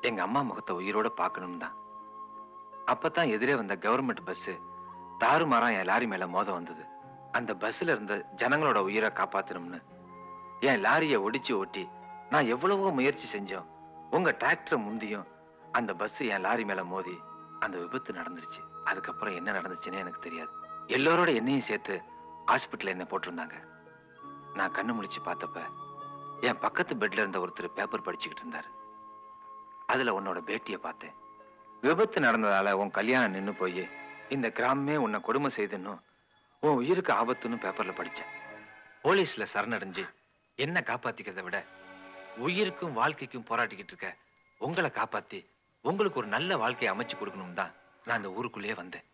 எங்க அம்மா முகத்தை உயிரோட பார்க்கணும் தான். அப்பதான் எதிரே வந்த கவர்மெண்ட் பஸ் தாறுமாறா என் லாரி மேல மோத வந்தது. அந்த பஸ்ல இருந்த ஜனங்களோட உயிரை காப்பாத்தணும்னு என் லாரியை ஒடிச்சு ஓட்டி நான் எவ்வளவோ முயற்சி செஞ்சோம். உங்க டிராக்டர் முந்தியும் அந்த பஸ் என் லாரி மேல மோதி அந்த விபத்து நடந்துருச்சு. அதுக்கப்புறம் என்ன நடந்துச்சுன்னு எனக்கு தெரியாது. எல்லோரோட என்னையும் சேர்த்து ஹாஸ்பிட்டல் என்ன போட்டிருந்தாங்க. நான் கண்ணு முழிச்சு பார்த்தப்ப என் பக்கத்து பெட்ல இருந்த ஒருத்தர் பேப்பர் படிச்சுக்கிட்டு இருந்தாரு. அதுல உன்னோட பேட்டியை பார்த்தேன். விபத்து நடந்ததால உன் கல்யாணம் நின்னு போய் இந்த கிராமமே உன்னை கொடுமை செய்துன்னு உன் உயிருக்கு ஆபத்துன்னு பேப்பர்ல படிச்சேன். போலீஸ்ல சரணடைஞ்சு என்ன காப்பாத்திக்கிறத விட உயிருக்கும் வாழ்க்கைக்கும் போராட்டிக்கிட்டு இருக்க உங்களை காப்பாத்தி உங்களுக்கு ஒரு நல்ல வாழ்க்கையை அமைச்சு கொடுக்கணும் தான் நான் அந்த ஊருக்குள்ளேயே வந்தேன்.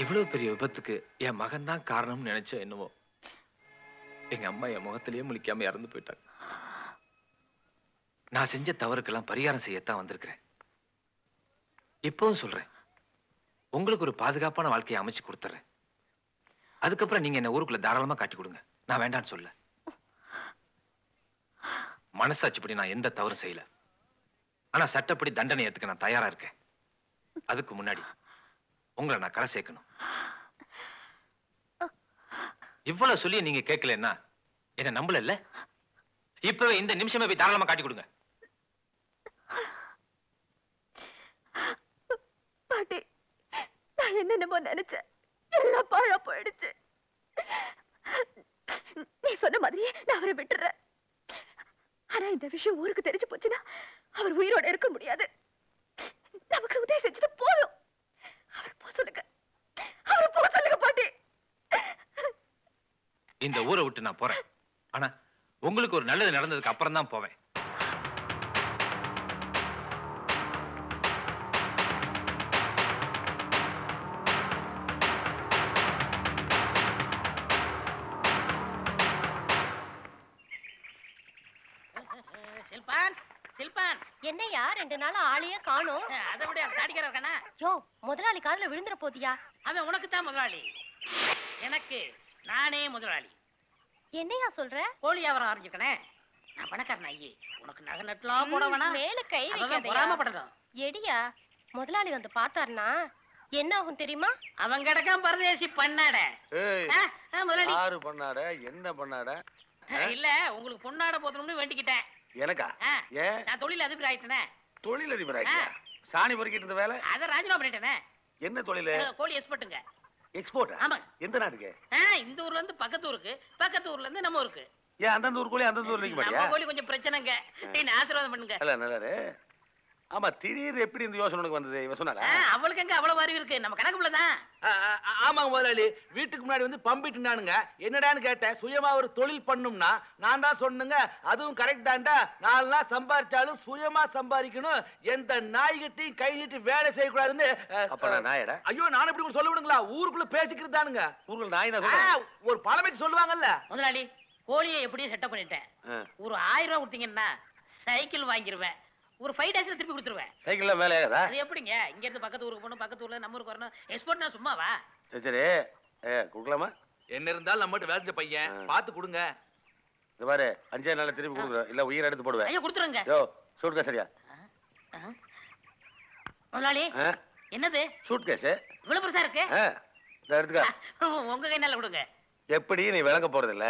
இவ்வளவு பெரிய விபத்துக்கு என் மகன் தான் காரணம்னு நினைச்சேன். என்னவோ எங்க அம்மா என் முகத்திலேயே முழிக்காம இறந்து போயிட்டாங்க. நான் செஞ்ச தவறுக்கெல்லாம் பரிகாரம் செய்யத்தான் வந்திருக்கிறேன். இப்பவும் சொல்றேன், உங்களுக்கு ஒரு பாதுகாப்பான வாழ்க்கையை அமைச்சு கொடுத்துறேன். அதுக்கப்புறம் நீங்க என்ன ஊருக்குள்ள தாராளமா காட்டி கொடுங்க. நான் வேண்டான்னு சொல்ல. மனசாட்சிப்படி நான் எந்த தவறும் செய்யல. ஆனா சட்டப்படி தண்டனை ஏத்துக்க நான் தயாரா இருக்கேன். அதுக்கு முன்னாடி உங்களை நான் கரை சேர்க்கணும். இவ்வளவு சொல்லி நீங்க கேட்கலன்னா என்ன நம்பல இல்ல? இப்பவே இந்த நிமிஷமே போய் தாராளமா காட்டி கொடுங்க. பாட்டி, நான் என்னென்னமோ நினைச்சேன், எல்லாம் பாழா போயிடுச்சு. நீ சொன்ன மாதிரியே நான் அவரை விட்டுறேன். ஆனா இந்த விஷயம் ஊருக்கு தெரிஞ்சு போச்சுன்னா அவர் உயிரோட இருக்க முடியாது. நமக்கு உதவி செஞ்சது போதும். அவர் போ சொல்லுங்க, அவர் போ சொல்லுங்க பாட்டி. இந்த ஊரை விட்டு நான் போறேன். ஆனா உங்களுக்கு ஒரு நல்லது நடந்ததுக்கு அப்புறம் தான் போவேன். என்னையா 2 நாளா ஆளையே காணோம்? அதை விட தாடிக்கார இருக்கானா? யோ, முதலாளி காதுல விழுந்துற போதியா? அவன் உனக்கு தான் முதலாளி, எனக்கு நானே முதலாளி. என்னையா சொல்ற? கோழி வியாபாரம் ஆரம்பிச்சிருக்கனே, நான் பணக்காரன் ஐயே. உனக்கு நகை நட்டுலாம் போட வேணாம், மேல கை வைக்காதயா. பொறாமப்படணும். எடியா, முதலாளி வந்து பார்த்தாருன்னா என்ன ஆகும் தெரியுமா? அவன் கிடக்காம பரதேசி பண்ணாட. முதலாளி யாரு பண்ணாட? என்ன பண்ணாட? இல்ல, உங்களுக்கு பொண்ணாட போதணும்னு வேண்டிக்கிட்டேன். எனக்கா? ஏன்? நான் தொழில் அதிபர் ஆயிட்டேனே. தொழில் அதிபர் ஆயிட்டா? சாணி பொறுக்கிட்டு இருந்த வேலை அத ராஜினாமா பண்ணிட்டேனே. என்ன தொழில்? கோழி எக்ஸ்போர்ட்டுங்க. எக்ஸ்போர்ட்? ஆமா. எந்த நாட்டுக்கு? இந்த ஊர்ல இருந்து பக்கத்து ஊருக்கு, பக்கத்து ஊர்ல இருந்து நம்ம ஊருக்கு. ஏன் அந்தந்த ஊர் கோழி அந்தந்த ஊர்ல நிக்க மாட்டியா? நம்ம கோழி கொஞ்சம் பிரச்சனைங்க. நீங்க ஆசீர்வாதம் பண்ணுங்க. இல்ல நல்லாரு. ஆமா, திடீர் எப்படி இந்த யோசனை உனக்கு வந்தது? இவ சொன்னால அவளுக்கு எங்க அவ்வளவு அறிவு இருக்கு, நம்ம கணக்குல தான். ஆமாங்க முதலாளி, வீட்டுக்கு முன்னாடி வந்து பம்பிட்டுனானுங்க. என்னடான்னு கேட்டேன். சுயமா ஒரு தொழில் பண்ணும்னா நான் தான் சொன்னுங்க, அதுவும் கரெக்ட் தான்டா. 4 நாள் சம்பாதிச்சாலும் சுயமா சம்பாதிக்கணும், எந்த நாய்கிட்டையும் கை நீட்டி வேலை செய்யக்கூடாதுன்னு. அப்ப நான் நாயடா? ஐயோ, நான் எப்படி சொல்ல விடுங்களா? ஊருக்குள்ள பேசிக்கிறது தானுங்க. ஊருக்குள்ள நாய் நான் ஒரு பழமைக்கு சொல்லுவாங்கல்ல. முதலாளி, கோழியை எப்படியும் செட்டப் பண்ணிட்டேன். ஒரு 1000 ரூபாய் கொடுத்தீங்கன்னா சைக்கிள் வாங்கிருவேன். ஒரு 5 டேஸ்ல திருப்பி கொடுத்துருவேன். சைக்கிள்ல மேலே ஏதா? அது எப்படிங்க? இங்க இருந்து பக்கத்து ஊருக்கு போகணும், பக்கத்து ஊர்ல நம்ம ஊருக்கு வரணும். எக்ஸ்போர்ட்னா சும்மாவா? சரி சரி, கொடுக்கலாமா? என்ன இருந்தாலும் நம்மகிட்ட வேலை செஞ்ச பையன், பார்த்து கொடுங்க. இது பாரு, 5 நாள்ல திருப்பி கொடுக்குறேன், இல்ல உயிரை எடுத்து போடுவேன். ஐயோ, கொடுத்துருங்க. யோ, சூட் கேஸ் சரியா? முதலாளி, என்னது சூட் கேஸ்? இவ்வளவு பெருசா இருக்கு. இத எடுத்துக்க. உங்க கையினால கொடுங்க. எப்படி நீ விளங்க போறது இல்ல,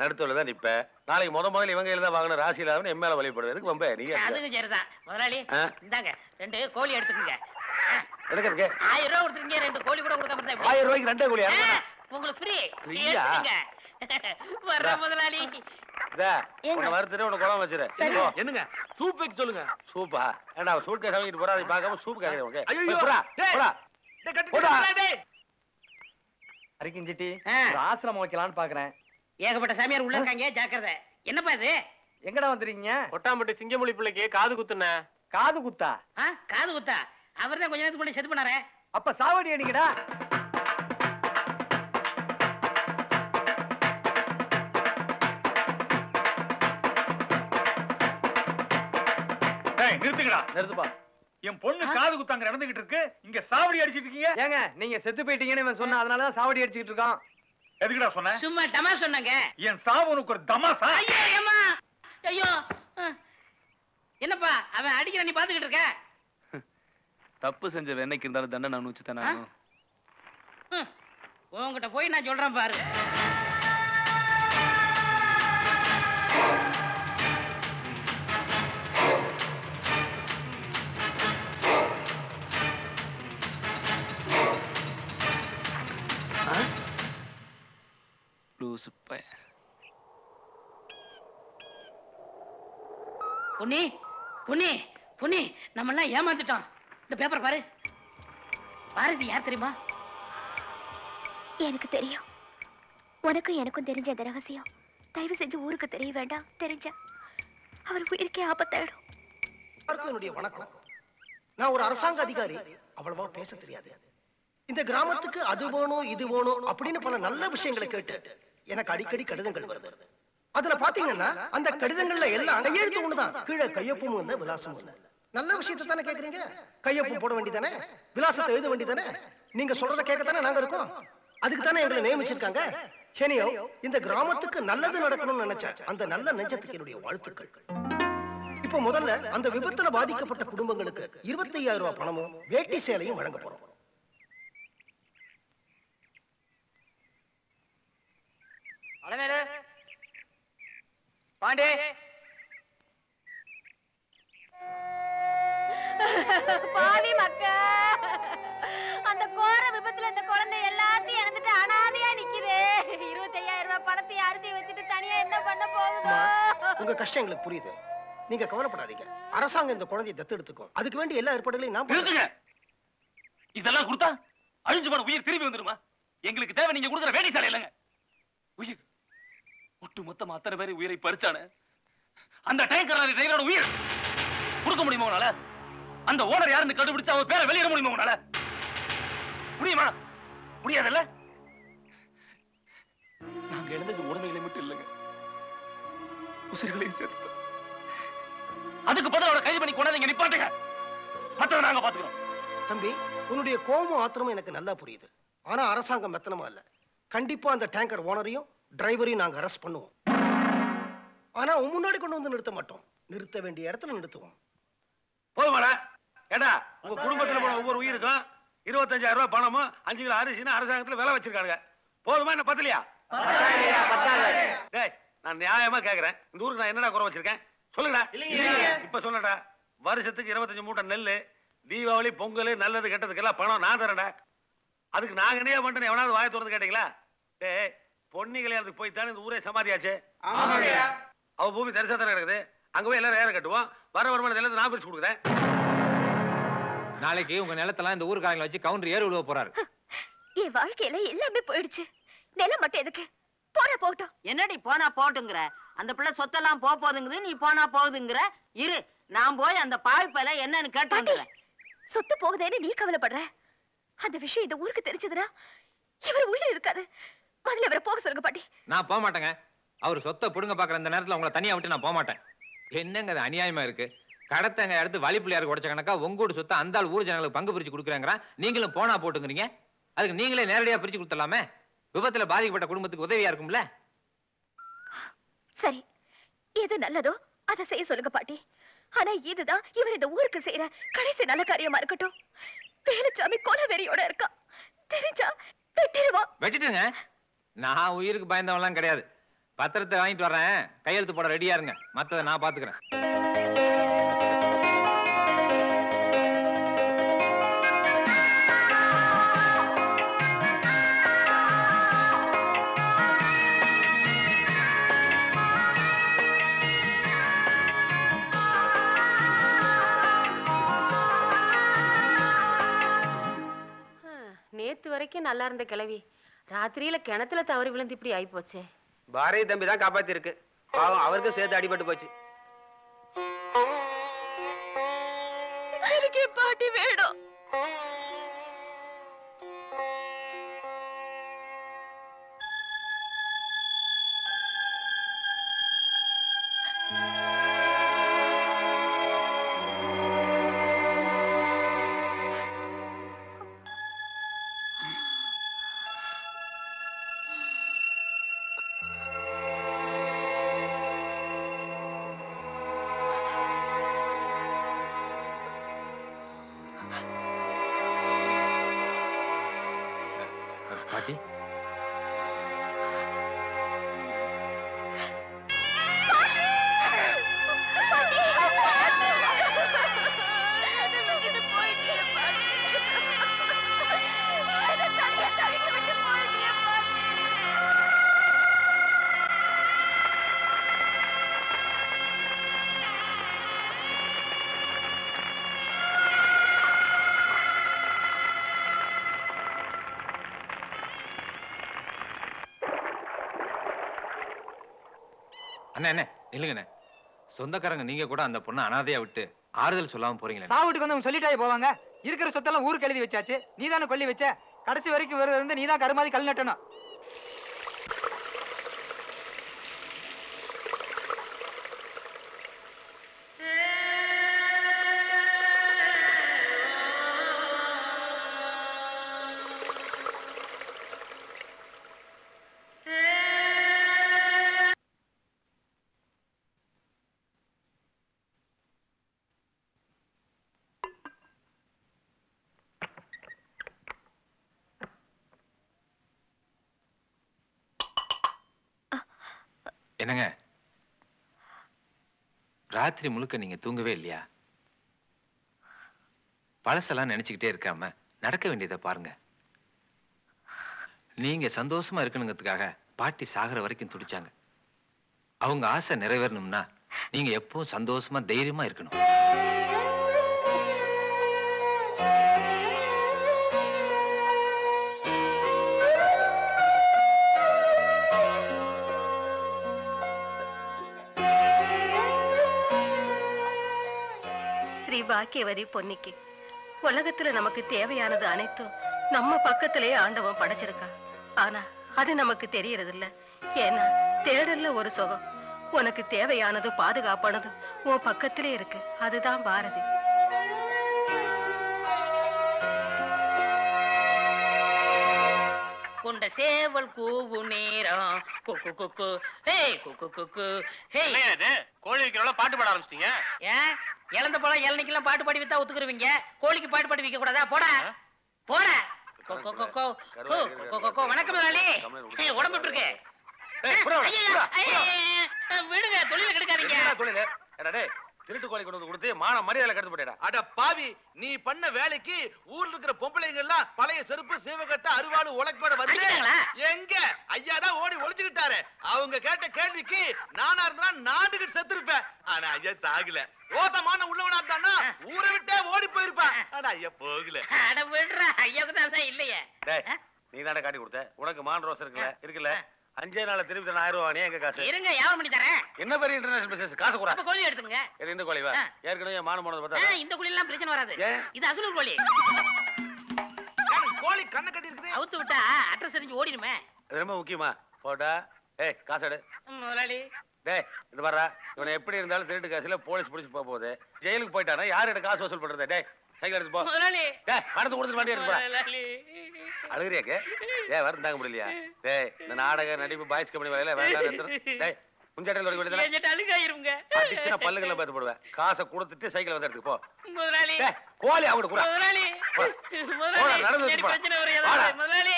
நடுத்தோல தான் நிப்ப. நாளைக்கு முதல்ல இவங்க கையில தான் வாங்கணும். ராசி இல்லாம என் மேல வழிபடுவது எதுக்கு வம்ப? நீங்க அதுக்கு சரிதான். முதலாளி, இந்தாங்க 2 கோழி எடுத்துக்கங்க. எடுக்கிறதுக்கு 1000 ரூபாய் கொடுத்துருங்க. 2 கோழி கூட கொடுக்காம இருந்தா எப்படி? 1000 ரூபாய்க்கு 2 கோழியா? உங்களுக்கு ஃப்ரீ. ஃப்ரீயா? வர்ற முதலாளி. உன்னை வறுத்துட்டு உன்னை குழம்பு வச்சிரு. என்னங்க சூப் வைக்க சொல்லுங்க. சூப்பா? ஏண்டா சூட் கேஸ் வாங்கிட்டு போறா, அதை பார்க்காம சூப் கேக்குறேன். ஓகே, ஐயோ, போடா போடா. அரிக்கிஞ்சிட்டி ஒரு ஆசிரமம் வைக்கலான்னு பாக்குறேன். ஏகப்பட்ட சாமியார் உள்ள இருக்காங்க, ஜாக்கிரதை. என்னப்பா இது? எங்கடா வந்துறீங்க? கொட்டாம்பட்டி சிங்கமொழி பிள்ளைக்கு காது குத்துன. காது குத்தா? காது குத்தா? அவர்தான் கொஞ்ச நேரத்துக்கு முன்னாடி செத்து பண்ணாரே. அப்ப சாவடி அடிங்கடா. நிறுத்துக்கடா. நிறுத்துப்பா. என் பொண்ணு காது குத்தாங்க நடந்துகிட்டு இருக்கு, இங்க சாவடி அடிச்சிட்டு இருக்கீங்க. ஏங்க, நீங்க செத்து போயிட்டீங்கன்னு இவன் சொன்னா, அதனாலதான் சாவடி அடிச்சிட்டு இருக்கான். எதுக்குடா சொன்ன? சும்மா டமா சொன்னாங்க. என் சாவு உனக்கு ஒரு தமாசா? ஐயோ அம்மா, ஐயோ. என்னப்பா அவன் அடிக்கிற நீ பாத்துக்கிட்டு இருக்க? தப்பு செஞ்ச வெண்ணைக்கு இருந்தாலும் தண்டனை அனுபவிச்சுதானே ஆகணும். உன்கிட்ட போய் நான் சொல்றேன் பாரு. பொன்னி பொன்னி பொன்னி, நம்ம எல்லாம் ஏமாந்துட்டோம். இந்த பேப்பர் பாரு. பாரதி யார் தெரியுமா? எனக்கு தெரியும். உனக்கும் எனக்கும் தெரிஞ்ச அந்த ரகசியம் தயவு செஞ்சு ஊருக்கு தெரிய வேண்டாம். தெரிஞ்சா அவர் உயிருக்கே ஆபத்தாயிடும். வணக்கம். நான் ஒரு அரசாங்க அதிகாரி. அவ்வளவா பேச தெரியாது. இந்த கிராமத்துக்கு அது வேணும் இது வேணும் அப்படின்னு பல நல்ல விஷயங்களை கேட்டு எனக்கு அடிக்கடி கடிதங்கள் வருது. அதுல பாத்தீங்கன்னா அந்த கடிதங்கள்ல எல்லாம் கையெழுத்து ஒண்ணுதான், கீழே கையொப்பும் இல்ல விலாசமும் இல்ல. நல்ல விஷயத்தை தானே கேக்குறீங்க, கையொப்பம் போட வேண்டியதானே, விலாசத்தை எழுத வேண்டியதானே. நீங்க சொல்றத கேட்கத்தானே நாங்க இருக்கோம். அதுக்கு தானே எங்களை நியமிச்சிருக்காங்க. ஹெனியோ, இந்த கிராமத்துக்கு நல்லது நடக்கணும்னு நினைச்ச அந்த நல்ல நெஞ்சத்துக்கு என்னுடைய வாழ்த்துக்கள். இப்ப முதல்ல அந்த விபத்துல பாதிக்கப்பட்ட குடும்பங்களுக்கு 25,000 ரூபாய் பணமும் வேட்டி சேலையும் வழங்க போறோம். பாண்டே, பாவி மக்கா, அந்த கோர விபத்துல இந்த குழந்தை எல்லாத்தையும் இறந்துட்டு அனாதையா நிக்குதே. 25,000 ரூபாய் பணத்தை அரிசி வச்சுட்டு தனியா என்ன பண்ண போகுதோ? உங்க கஷ்டம் எங்களுக்கு புரியுது. நீங்க கவலைப்படாதீங்க. அரசாங்கம் இந்த குழந்தையை தத்தெடுத்துக்கும். அதுக்கு வேண்டிய எல்லா ஏற்பாடுகளையும் நான் பண்ணுங்க. இதெல்லாம் கொடுத்தா அழிஞ்சு போன உயிர் திரும்பி வந்துருமா? எங்களுக்கு தேவை நீங்க கொடுக்குற வேடி சாலை இல்லைங்க. உயிர் ஒட்டு மொத்தமா அத்தனை பேரை உயிரை பறிச்சானு அந்த டேங்கர் டிரைவரோட உயிர் கொடுக்க முடியுமா உங்களால? அந்த ஓனர் யாருன்னு கண்டுபிடிச்சு அவர் பேரை வெளியிட முடியுமா உங்களால? முடியுமா? முடியாதுல்ல? நாங்க எழுந்தது உடமைகளை மட்டும் இல்லைங்க, உசிர்களையும் சேர்த்து. அதுக்கு பதில் அவரை கைது பண்ணி கொண்டாந்து இங்க நிப்பாட்டுங்க. மற்றவரை நாங்க பாத்துக்கிறோம். தம்பி, உன்னுடைய கோபம் ஆத்திரமும் எனக்கு நல்லா புரியுது. ஆனா அரசாங்கம் மெத்தனமா இல்ல. கண்டிப்பா அந்த டேங்கர் ஓனரையும் டிரைவரையும் நாங்க அரெஸ்ட் பண்ணுவோம். ஆனா முன்னாடி கொண்டு வந்து நிறுத்த மாட்டோம். நிறுத்த வேண்டிய இடத்துல நிறுத்துவோம். போதுமாடா? ஏடா, உங்க குடும்பத்துல போன ஒவ்வொரு உயிருக்கும் 25,000 ரூபாய் பணமும் 5 கிலோ அரிசின்னு அரசாங்கத்துல விலை வச்சிருக்காங்க. போதுமா என்ன பத்தலையா? டேய், நான் நியாயமா கேக்குறேன். இந்த ஊருக்கு நான் என்னடா குறை வச்சிருக்கேன் சொல்லுடா. இப்ப சொல்லடா. வருஷத்துக்கு 25 மூட்டை நெல்லு, தீபாவளி பொங்கல் நல்லது கெட்டதுக்கு எல்லாம் பணம் நான் தரேன்டா. அதுக்கு நாங்க என்ன பண்றேன்? எவனாவது வாயை திறந்து கேட்டீங்களா? டேய், பொன்னி கல்யாணத்துக்கு போய் தானே இந்த ஊரே சமாதியாச்சு. அவ பூமி தரிசா தானே இருக்குது. அங்க போய் எல்லாரும் ஏற கட்டுவோம். வர வருமானத்தை எல்லாத்தையும் நான் பிரிச்சு கொடுக்குறேன். நாளைக்கு உங்க நிலத்தெல்லாம் இந்த ஊருக்காரங்களை வச்சு கவுண்டர் ஏறு விழுவ போறாரு. என் வாழ்க்கையில எல்லாமே போயிடுச்சு. நிலம் மட்டும் எதுக்கு? போனா போகட்டும். என்னடி போனா போட்டுங்கிற? அந்த பிள்ளை சொத்தெல்லாம் போகுதுங்குது, நீ போனா போகுதுங்கிற. இரு, நான் போய் அந்த பாய்ப்பையில என்னன்னு கேட்டு சொத்து போகுதேன்னு நீ கவலைப்படுற. அந்த விஷயம் இந்த ஊருக்கு தெரிஞ்சதுன்னா இவர் உயிர் இருக்காது. முதல்ல இவரை போக சொல்லுங்க பாட்டி. நான் போக மாட்டேங்க. அவர் சொத்தை புடுங்க பாக்குற இந்த நேரத்துல உங்களை தனியா விட்டு நான் போக மாட்டேன். என்னங்க அது அநியாயமா இருக்கு. கடத்தங்க எடுத்து வழிப்புள்ளியாருக்கு உடைச்ச கணக்கா உங்கூட சொத்தை அந்த ஆள் ஊர் ஜனங்களுக்கு பங்கு பிரிச்சு கொடுக்குறாங்கிறான். நீங்களும் போனா போட்டுங்கிறீங்க. அதுக்கு நீங்களே நேரடியா பிரிச்சு கொடுத்துடலாமே. விபத்துல பாதிக்கப்பட்ட குடும்பத்துக்கு உதவியா இருக்கும்ல. சரி, எது நல்லதோ அதை செய்ய சொல்லுங்க பாட்டி. ஆனா இதுதான் இவர் இந்த ஊருக்கு செய்யற கடைசி நல்ல காரியமா இருக்கட்டும். வேலுச்சாமி கொலவெறியோட இருக்கா. தெரிஞ்சா வெட்டிடுவா. வெட்டிட்டுங்க. நான் உயிருக்கு பயந்தவன்லாம் கிடையாது. பத்திரத்தை வாங்கிட்டு வர்றேன். கையெழுத்து போட ரெடியா இருங்க. மத்ததை நான் பாத்துக்கிறேன். நேத்து வரைக்கும் நல்லா இருந்த கிழவி ராத்திரியில கிணத்துல தவறி விழுந்து இப்படி ஆயி போச்சே. பாரதி தம்பி தான் காப்பாத்தி இருக்கு. பாவம், அவருக்கும் சேர்த்து அடிபட்டு போச்சு. எனக்கு பாட்டி வேணும். என்ன இல்லைங்கண்ணே, சொந்தக்காரங்க நீங்க கூட அந்த பொண்ணை அனாதையா விட்டு ஆறுதல் சொல்லாம போறீங்களே. சாவுட்டுக்கு வந்து அவங்க சொல்லிட்டாயே போவாங்க. இருக்கிற சொத்தெல்லாம் ஊருக்கு எழுதி வச்சாச்சு. நீ தானே கொல்லி வச்ச. கடைசி வரைக்கும் வருது இருந்து நீ தான் கருமாதி கல் நட்டணும். என்னங்க, ராத்திரி முழுக்க நீங்க தூங்கவே இல்லையா? பழசெல்லாம் நினைச்சுக்கிட்டே இருக்காம நடக்க வேண்டியதை பாருங்க. நீங்க சந்தோஷமா இருக்கணுங்கிறதுக்காக பாட்டி சாகர வரைக்கும் துடிச்சாங்க. அவங்க ஆசை நிறைவேறணும்னா நீங்க எப்பவும் சந்தோஷமா தைரியமா இருக்கணும். பாக்கியவதி பொன்னிக்கு உலகத்துல நமக்கு தேவையானது அனைத்தும் நம்ம பக்கத்திலே ஆண்டவன் படைச்சிருக்கான். ஆனா அது நமக்கு தெரியறது இல்ல. ஏன்னா தேடல்ல ஒரு சுகம். உனக்கு தேவையானது பாதுகாப்பானது உன் பக்கத்திலே இருக்கு. அதுதான் பாரதி. கொண்ட சேவல் கூவு நேரம் குக்கு குக்கு ஹேய் குக்கு குக்கு ஹேய். கோழி வைக்கிறவள பாட்டு பாட ஆரம்பிச்சிட்டீங்க. ஏன் இழந்த போல இளநிக்கெல்லாம் பாட்டு பாடி வித்தா ஒத்துக்குருவீங்க? கோழிக்கு பாட்டு பாடி வைக்க கூடாதா? போட போட. வணக்கம் முதலாளி. உடம்பு இருக்கு. விடுங்க, தொழில கெடுக்காதீங்க. திருட்டு கோழி கொண்டு வந்து கொடுத்து மான மரியாதை கெடுத்து போட்டா. அட பாவி, நீ பண்ண வேலைக்கு ஊர்ல இருக்கிற பொம்பளைங்க எல்லாம் பழைய செருப்பு சீவகட்ட அருவாடு உலக்கோட வந்து எங்க ஐயா தான் ஓடி ஒளிச்சுக்கிட்டாரு. அவங்க கேட்ட கேள்விக்கு நானா இருந்தா நாட்டுக்கு செத்துருப்பேன். ஆனா ஐயா சாகல. ஓதமான உள்ளவனா இருந்தானா ஊரை விட்டே ஓடி போயிருப்பான். ஆனா ஐயா போகல. அட விடுறா, ஐயாவுக்கு தான் இல்லையே. நீ தானே காட்டி கொடுத்த. உனக்கு மான் ரோஸ் இருக்குல்ல 5 நாள்ல திருப்பி 1000 ரூபாய். நீ எங்க காசு? இருங்க, வியாபாரம் பண்ணி தரேன். என்ன பெரிய இன்டர்நேஷனல் பிசினஸ்? காசு கூட. அப்ப கோழி எடுத்துங்க. இந்த கோழிவா? ஏற்கனவே மான போனது பார்த்தா இந்த கோழி எல்லாம் பிரச்சனை வராது. இது அசலூர் கோழி. கோழி கண்ண கட்டி இருக்குது. அவுத்து விட்டா அட்ரஸ் தெரிஞ்சு ஓடிடுமே. அது ரொம்ப முக்கியமா. போடா. காசு எடு. முதலாளி. இது பாரா, இவனை எப்படி இருந்தாலும் திருட்டு காசுல போலீஸ் பிடிச்சு போகுது. ஜெயிலுக்கு போயிட்டானா யாரு காசு வசூல் பண்றது? சைக்கிள் எடுத்து போ. முதலாளி. பணத்தை கொடுத்துட்டு வண்டி எடுத்து போடா. அழுகுறியாக்கு? வரும் தாங்க முடியலையா? இந்த நாடக நடிப்பு பாய்ஸ் கம்பெனி வேலையில வேண்டாம். குஞ்சாட்டையில் வர வேண்டியது பல்லுகளை பார்த்து போடுவேன். காசை கொடுத்துட்டு சைக்கிள் வந்து எடுத்துக்கு போ. முதலாளி. கோழி அவங்க கூட முதலாளி. நடந்து முதலாளி.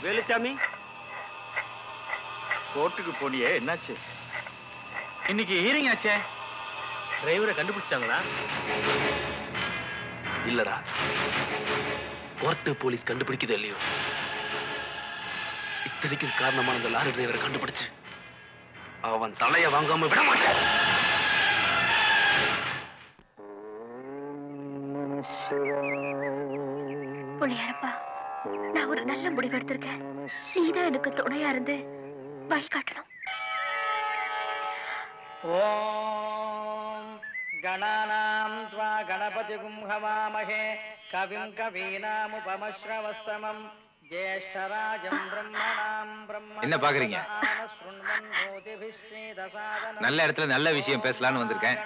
வேலுச்சாமி, கோர்ட்டுக்கு போனியே, என்னாச்சு? இன்னைக்கு ஹீரிங் ஆச்சே. டிரைவரை கண்டுபிடிச்சிட்டாங்களா? இல்லடா, கோர்ட்டு போலீஸ் கண்டுபிடிக்குது இல்லையோ, இத்தனைக்கு காரணமான அந்த லாரி டிரைவரை கண்டுபிடிச்சு அவன் தலைய வாங்காம விட மாட்டேன். புள்ளியாரப்பா, நான் ஒரு நல்ல முடிவு எடுத்திருக்கேன். நீதான் எனக்கு துணையா இருந்து வழிகாட்டணும். ஓம் கணானாம் த்வா கணபதிகும் ஹவாமஹே கவிம் கவீனாமுபமஸ்ரவஸ்தமம் ஜேஷ்டராஜம் பிரம்மணாம் பிரம்ம. என்ன பாக்குறீங்க? நல்ல இடத்துல நல்ல விஷயம் பேசலாம்னு வந்திருக்கேன்.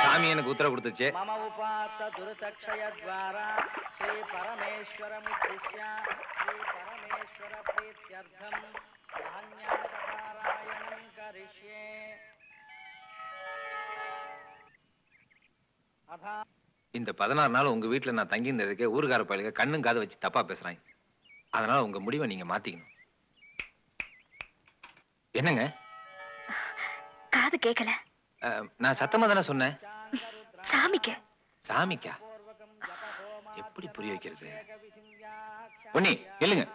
சாமி எனக்கு உத்தரவு கொடுத்துச்சு. மம உபாத்த துருதக்ஷய த்வாரா ஸ்ரீ பரமேஸ்வரமுத்திஸ்ய ஸ்ரீ பரமேஸ்வர ப்ரீத்யர்த்தம் மஹன்யாசபாராயணம் கரிஷ்யே. இந்த 16 நாள் உங்க வீட்டுல நான் தங்கி இருந்ததுக்கே ஊருக்கார பயிலுங்க கண்ணும் காதை வச்சு தப்பா பேசுறாங்க. அதனால உங்க முடிவை நீங்க மாத்திக்கணும். என்னங்க? காது கேட்கல. நான் சத்தமா தானே சொன்னேன். சாமிக்கு. சாமிக்கா? எப்படி புரிய வைக்கிறது? பொன்னி இல்லைங்க.